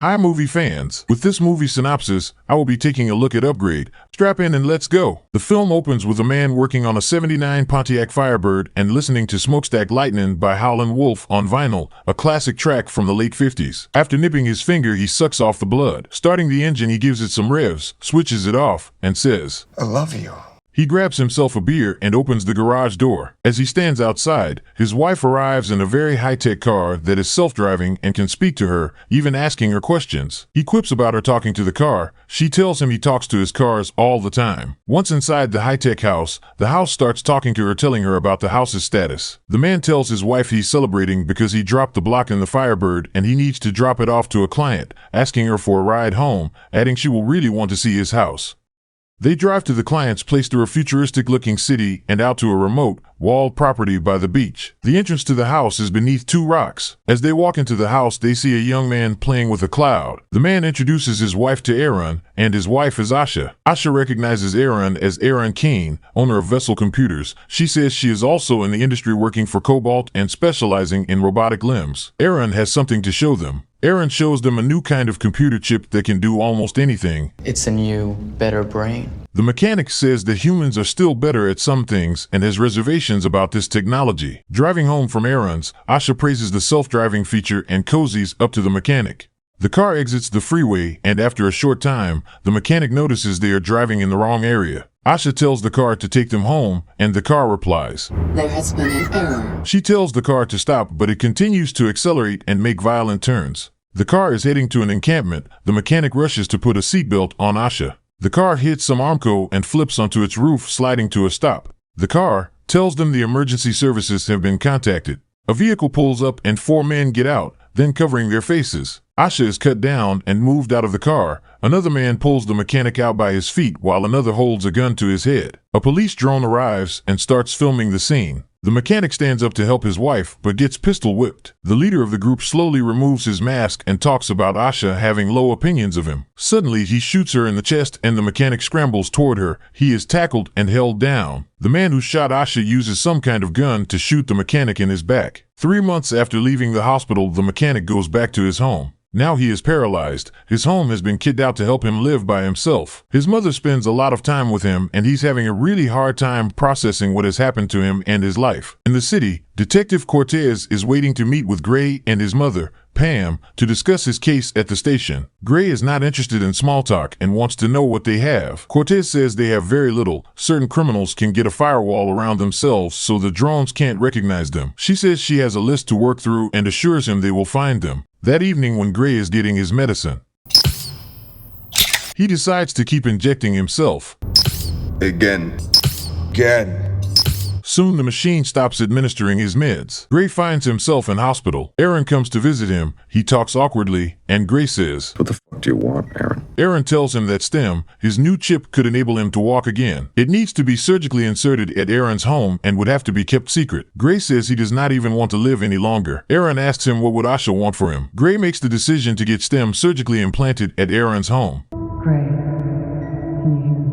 Hi movie fans. With this movie synopsis, I will be taking a look at Upgrade. Strap in and let's go. The film opens with a man working on a '79 Pontiac Firebird and listening to Smokestack Lightnin' by Howlin' Wolf on vinyl, a classic track from the late 50s. After nipping his finger, he sucks off the blood. Starting the engine, he gives it some revs, switches it off, and says, "I love you." He grabs himself a beer and opens the garage door. As he stands outside, his wife arrives in a very high-tech car that is self-driving and can speak to her, even asking her questions. He quips about her talking to the car. She tells him he talks to his cars all the time. Once inside the high-tech house, the house starts talking to her, telling her about the house's status. The man tells his wife he's celebrating because he dropped the block in the Firebird and he needs to drop it off to a client, asking her for a ride home, adding she will really want to see his house. They drive to the client's place through a futuristic-looking city and out to a remote, walled property by the beach. The entrance to the house is beneath two rocks. As they walk into the house, they see a young man playing with a cloud. The man introduces his wife to Aaron, and his wife is Asha. Asha recognizes Aaron as Aaron Keane, owner of Vessel Computers. She says she is also in the industry working for Cobalt and specializing in robotic limbs. Aaron has something to show them. Aaron shows them a new kind of computer chip that can do almost anything. It's a new, better brain. The mechanic says that humans are still better at some things and has reservations about this technology. Driving home from errands, Asha praises the self-driving feature and cozies up to the mechanic. The car exits the freeway, and after a short time, the mechanic notices they are driving in the wrong area. Asha tells the car to take them home, and the car replies, "There has been an error." She tells the car to stop, but it continues to accelerate and make violent turns. The car is heading to an encampment. The mechanic rushes to put a seatbelt on Asha. The car hits some Armco and flips onto its roof, sliding to a stop. The car tells them the emergency services have been contacted. A vehicle pulls up and four men get out, then covering their faces. Asha is cut down and moved out of the car. Another man pulls the mechanic out by his feet while another holds a gun to his head. A police drone arrives and starts filming the scene. The mechanic stands up to help his wife, but gets pistol whipped. The leader of the group slowly removes his mask and talks about Asha having low opinions of him. Suddenly, he shoots her in the chest and the mechanic scrambles toward her. He is tackled and held down. The man who shot Asha uses some kind of gun to shoot the mechanic in his back. 3 months after leaving the hospital, the mechanic goes back to his home. Now he is paralyzed. His home has been kitted out to help him live by himself. His mother spends a lot of time with him, and he's having a really hard time processing what has happened to him and his life. In the city, Detective Cortez is waiting to meet with Gray and his mother, Pam, to discuss his case at the station. Gray is not interested in small talk and wants to know what they have. Cortez says they have very little. Certain criminals can get a firewall around themselves so the drones can't recognize them. She says she has a list to work through and assures him they will find them. That evening, when Gray is getting his medicine, he decides to keep injecting himself. Again. Soon the machine stops administering his meds. Gray finds himself in hospital. Aaron comes to visit him. He talks awkwardly, and Gray says, "What the fuck do you want, Aaron?" Aaron tells him that STEM, his new chip, could enable him to walk again. It needs to be surgically inserted at Aaron's home and would have to be kept secret. Gray says he does not even want to live any longer. Aaron asks him what would Asha want for him. Gray makes the decision to get STEM surgically implanted at Aaron's home. Gray, can you hear me?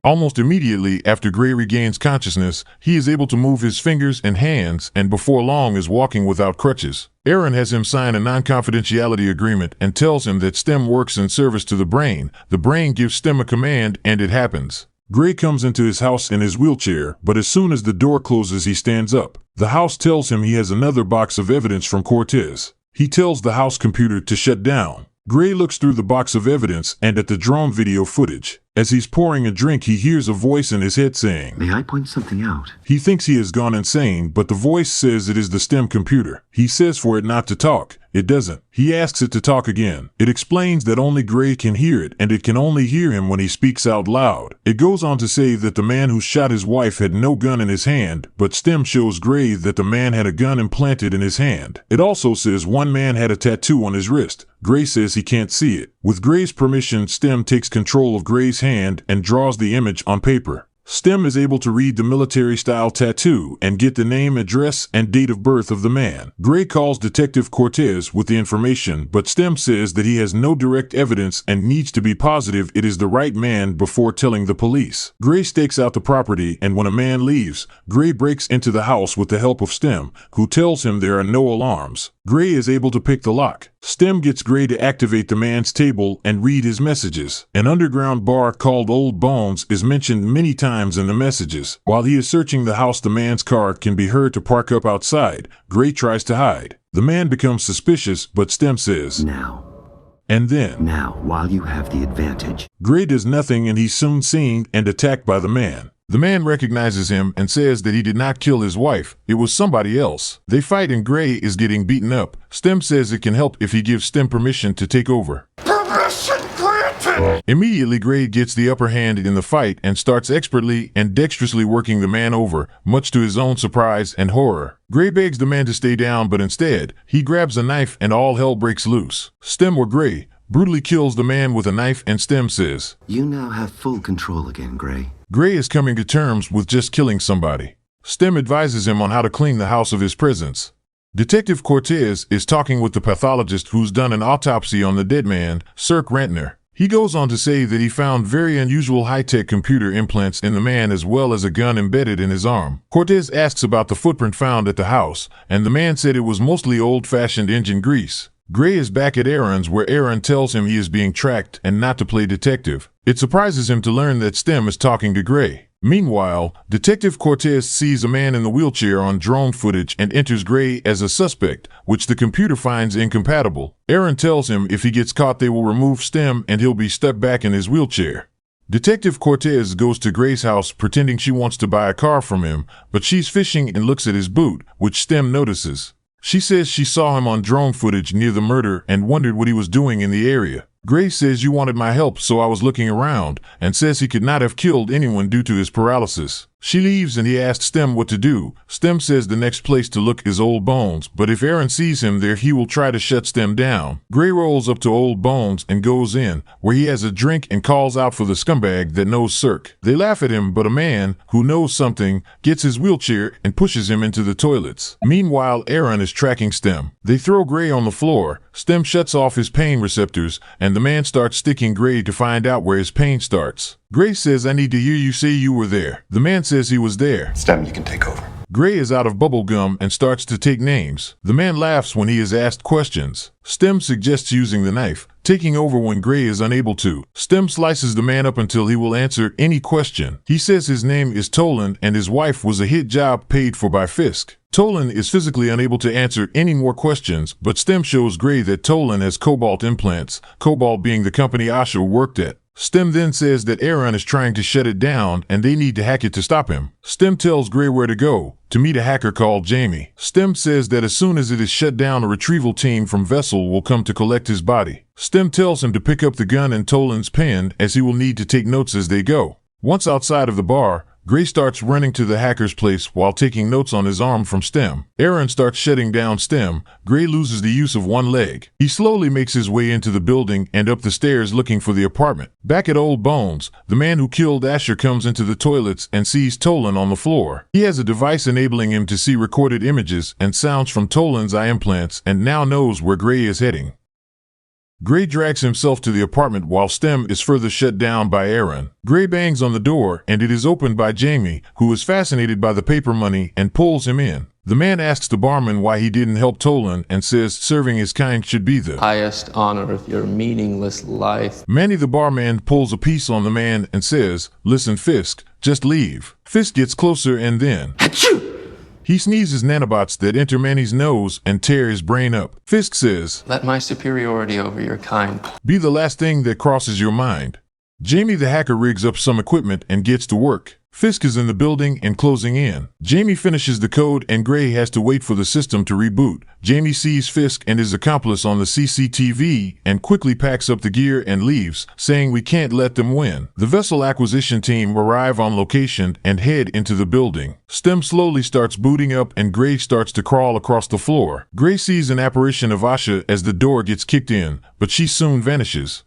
Almost immediately after Gray regains consciousness, he is able to move his fingers and hands and before long is walking without crutches. Aaron has him sign a non-confidentiality agreement and tells him that STEM works in service to the brain. The brain gives STEM a command and it happens. Gray comes into his house in his wheelchair, but as soon as the door closes, he stands up. The house tells him he has another box of evidence from Cortez. He tells the house computer to shut down. Gray looks through the box of evidence and at the drone video footage. As he's pouring a drink, he hears a voice in his head saying, "May I point something out?" He thinks he has gone insane, but the voice says it is the STEM computer. He says for it not to talk. It doesn't. He asks it to talk again. It explains that only Gray can hear it, and it can only hear him when he speaks out loud. It goes on to say that the man who shot his wife had no gun in his hand, but STEM shows Gray that the man had a gun implanted in his hand. It also says one man had a tattoo on his wrist. Gray says he can't see it. With Gray's permission, STEM takes control of Gray's hand and draws the image on paper. STEM is able to read the military-style tattoo and get the name, address, and date of birth of the man. Gray calls Detective Cortez with the information, but STEM says that he has no direct evidence and needs to be positive it is the right man before telling the police. Gray stakes out the property, and when a man leaves, Gray breaks into the house with the help of STEM, who tells him there are no alarms. Gray is able to pick the lock. Stem gets Gray to activate the man's table and read his messages. An underground bar called Old Bones is mentioned many times in the messages. While he is searching the house, the man's car can be heard to park up outside. Gray tries to hide. The man becomes suspicious, but Stem says, Now, while you have the advantage. Gray does nothing and he's soon seen and attacked by the man. The man recognizes him and says that he did not kill his wife, it was somebody else. They fight and Gray is getting beaten up. Stem says it can help if he gives Stem permission to take over. Permission granted! Immediately Gray gets the upper hand in the fight and starts expertly and dexterously working the man over, much to his own surprise and horror. Gray begs the man to stay down, but instead, he grabs a knife and all hell breaks loose. Stem or Gray brutally kills the man with a knife and Stem says, You now have full control again, Gray. Gray is coming to terms with just killing somebody. Stem advises him on how to clean the house of his presence. Detective Cortez is talking with the pathologist who's done an autopsy on the dead man, Cirque Rentner. He goes on to say that he found very unusual high-tech computer implants in the man as well as a gun embedded in his arm. Cortez asks about the footprint found at the house, and the man said it was mostly old-fashioned engine grease. Gray is back at Aaron's where Aaron tells him he is being tracked and not to play detective. It surprises him to learn that Stem is talking to Gray. Meanwhile, Detective Cortez sees a man in the wheelchair on drone footage and enters Gray as a suspect, which the computer finds incompatible. Aaron tells him if he gets caught they will remove Stem and he'll be stuck back in his wheelchair. Detective Cortez goes to Gray's house pretending she wants to buy a car from him, but she's fishing and looks at his boot, which Stem notices. She says she saw him on drone footage near the murder and wondered what he was doing in the area. Gray says you wanted my help, so I was looking around, and says he could not have killed anyone due to his paralysis. She leaves and he asks Stem what to do. Stem says the next place to look is Old Bones, but if Aaron sees him there he will try to shut Stem down. Gray rolls up to Old Bones and goes in, where he has a drink and calls out for the scumbag that knows Cirque. They laugh at him, but a man, who knows something, gets his wheelchair and pushes him into the toilets. Meanwhile, Aaron is tracking Stem. They throw Gray on the floor. Stem shuts off his pain receptors, and the man starts sticking Gray to find out where his pain starts. Gray says, I need to hear you say you were there. The man says he was there. Stem, you can take over. Gray is out of bubble gum and starts to take names. The man laughs when he is asked questions. Stem suggests using the knife, taking over when Gray is unable to. Stem slices the man up until he will answer any question. He says his name is Tolan and his wife was a hit job paid for by Fisk. Tolan is physically unable to answer any more questions, but Stem shows Gray that Tolan has cobalt implants, Cobalt being the company Asha worked at. Stem then says that Aaron is trying to shut it down and they need to hack it to stop him. Stem tells Gray where to go, to meet a hacker called Jamie. Stem says that as soon as it is shut down, a retrieval team from Vessel will come to collect his body. Stem tells him to pick up the gun and Tolan's pen as he will need to take notes as they go. Once outside of the bar, Gray starts running to the hacker's place while taking notes on his arm from Stem. Aaron starts shutting down Stem. Gray loses the use of one leg. He slowly makes his way into the building and up the stairs looking for the apartment. Back at Old Bones, the man who killed Asher comes into the toilets and sees Tolan on the floor. He has a device enabling him to see recorded images and sounds from Tolan's eye implants and now knows where Gray is heading. Gray drags himself to the apartment while Stem is further shut down by Aaron. Gray bangs on the door and it is opened by Jamie, who is fascinated by the paper money and pulls him in. The man asks the barman why he didn't help Tolan and says serving his kind should be the highest honor of your meaningless life. Manny the barman pulls a piece on the man and says, listen Fisk, just leave. Fisk gets closer and then Achoo! He sneezes nanobots that enter Manny's nose and tear his brain up. Fisk says, Let my superiority over your kind be the last thing that crosses your mind. Jamie the hacker rigs up some equipment and gets to work. Fisk is in the building and closing in. Jamie finishes the code and Gray has to wait for the system to reboot. Jamie sees Fisk and his accomplice on the CCTV and quickly packs up the gear and leaves, saying we can't let them win. The vessel acquisition team arrive on location and head into the building. Stem slowly starts booting up and Gray starts to crawl across the floor. Gray sees an apparition of Asha as the door gets kicked in, but she soon vanishes.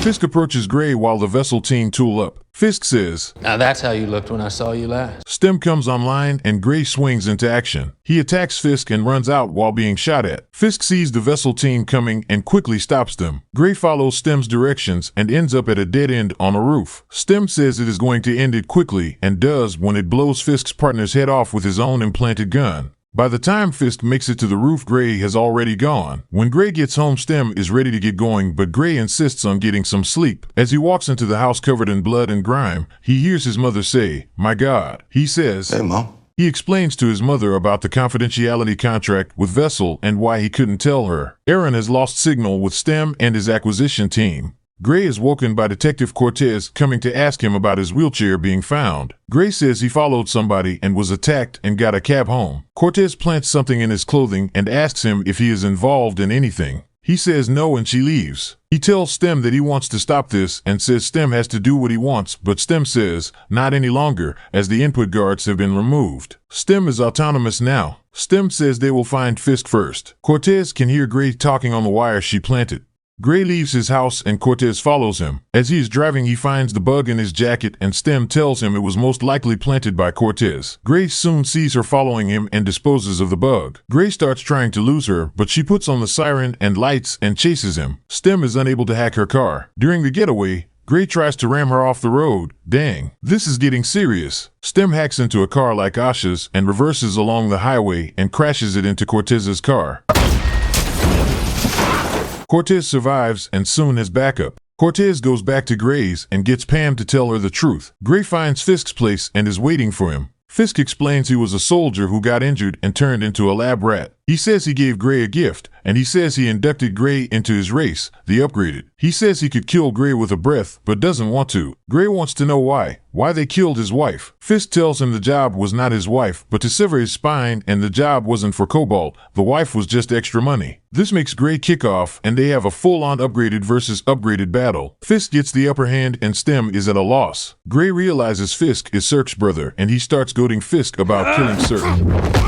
Fisk approaches Gray while the vessel team tool up. Fisk says, Now that's how you looked when I saw you last. Stem comes online and Gray swings into action. He attacks Fisk and runs out while being shot at. Fisk sees the vessel team coming and quickly stops them. Gray follows Stem's directions and ends up at a dead end on a roof. Stem says it is going to end it quickly and does when it blows Fisk's partner's head off with his own implanted gun. By the time Fisk makes it to the roof, Gray has already gone. When Gray gets home, Stem is ready to get going, but Gray insists on getting some sleep. As he walks into the house covered in blood and grime, he hears his mother say, "My God." He says, Hey, Mom. He explains to his mother about the confidentiality contract with Vessel and why he couldn't tell her. Aaron has lost signal with Stem and his acquisition team. Gray is woken by Detective Cortez coming to ask him about his wheelchair being found. Gray says he followed somebody and was attacked and got a cab home. Cortez plants something in his clothing and asks him if he is involved in anything. He says no and she leaves. He tells Stem that he wants to stop this and says Stem has to do what he wants, but Stem says not any longer as the input guards have been removed. Stem is autonomous now. Stem says they will find Fisk first. Cortez can hear Gray talking on the wire she planted. Gray leaves his house and Cortez follows him. As he is driving, he finds the bug in his jacket and Stem tells him it was most likely planted by Cortez. Gray soon sees her following him and disposes of the bug. Gray starts trying to lose her, but she puts on the siren and lights and chases him. Stem is unable to hack her car. During the getaway, Gray tries to ram her off the road. Dang, this is getting serious. Stem hacks into a car like Asha's and reverses along the highway and crashes it into Cortez's car. Cortez survives and soon has backup. Cortez goes back to Gray's and gets Pam to tell her the truth. Gray finds Fisk's place and is waiting for him. Fisk explains he was a soldier who got injured and turned into a lab rat. He says he gave Gray a gift, and he says he inducted Gray into his race, the Upgraded. He says he could kill Gray with a breath, but doesn't want to. Gray wants to know why they killed his wife. Fisk tells him the job was not his wife, but to sever his spine, and the job wasn't for Cobalt. The wife was just extra money. This makes Gray kick off, and they have a full-on Upgraded versus Upgraded battle. Fisk gets the upper hand, and Stem is at a loss. Gray realizes Fisk is Cirque's brother, and he starts goading Fisk about killing Cirque.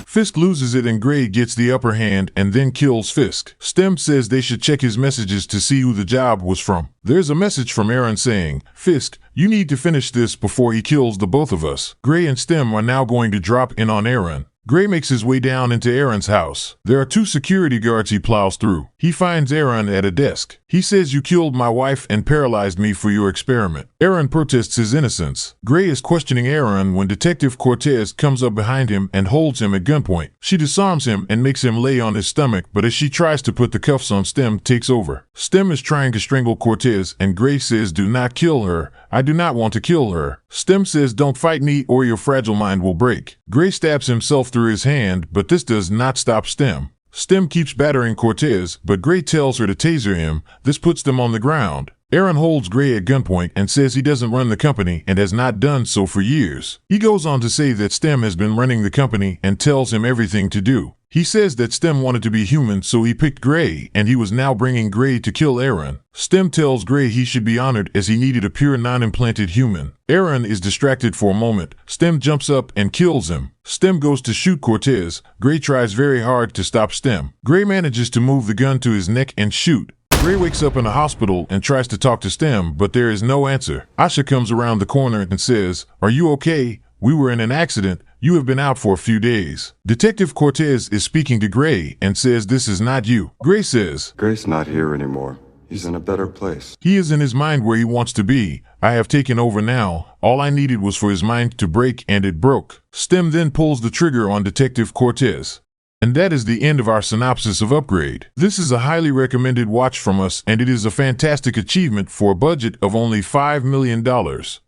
Fisk loses it and Gray gets the upper hand and then kills Fisk. Stem says they should check his messages to see who the job was from. There's a message from Aaron saying, "Fisk, you need to finish this before he kills the both of us." Gray and Stem are now going to drop in on Aaron. Gray makes his way down into Aaron's house. There are 2 security guards he plows through. He finds Aaron at a desk. He says, "You killed my wife and paralyzed me for your experiment." Aaron protests his innocence. Gray is questioning Aaron when Detective Cortez comes up behind him and holds him at gunpoint. She disarms him and makes him lay on his stomach, but as she tries to put the cuffs on, Stem takes over. Stem is trying to strangle Cortez and Gray says, "Do not kill her. I do not want to kill her." Stem says, "Don't fight me or your fragile mind will break." Gray stabs himself through his hand, but this does not stop Stem. Stem keeps battering Cortez, but Gray tells her to taser him. This puts them on the ground. Aaron holds Gray at gunpoint and says he doesn't run the company and has not done so for years. He goes on to say that Stem has been running the company and tells him everything to do. He says that Stem wanted to be human, so he picked Gray, and he was now bringing Gray to kill Aaron. Stem tells Gray he should be honored as he needed a pure non-implanted human. Aaron is distracted for a moment. Stem jumps up and kills him. Stem goes to shoot Cortez. Gray tries very hard to stop Stem. Gray manages to move the gun to his neck and shoot. Gray wakes up in a hospital and tries to talk to Stem, but there is no answer. Asha comes around the corner and says, "Are you okay? We were in an accident. You have been out for a few days." Detective Cortez is speaking to Gray and says this is not you. Gray says, Gray's not here anymore. He's in a better place. he is in his mind where he wants to be. I have taken over now. All I needed was for his mind to break, and it broke. Stem then pulls the trigger on Detective Cortez. And that is the end of our synopsis of Upgrade. This is a highly recommended watch from us, and it is a fantastic achievement for a budget of only $5 million.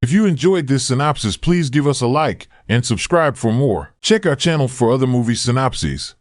If you enjoyed this synopsis, please give us a like and subscribe for more. Check our channel for other movie synopses.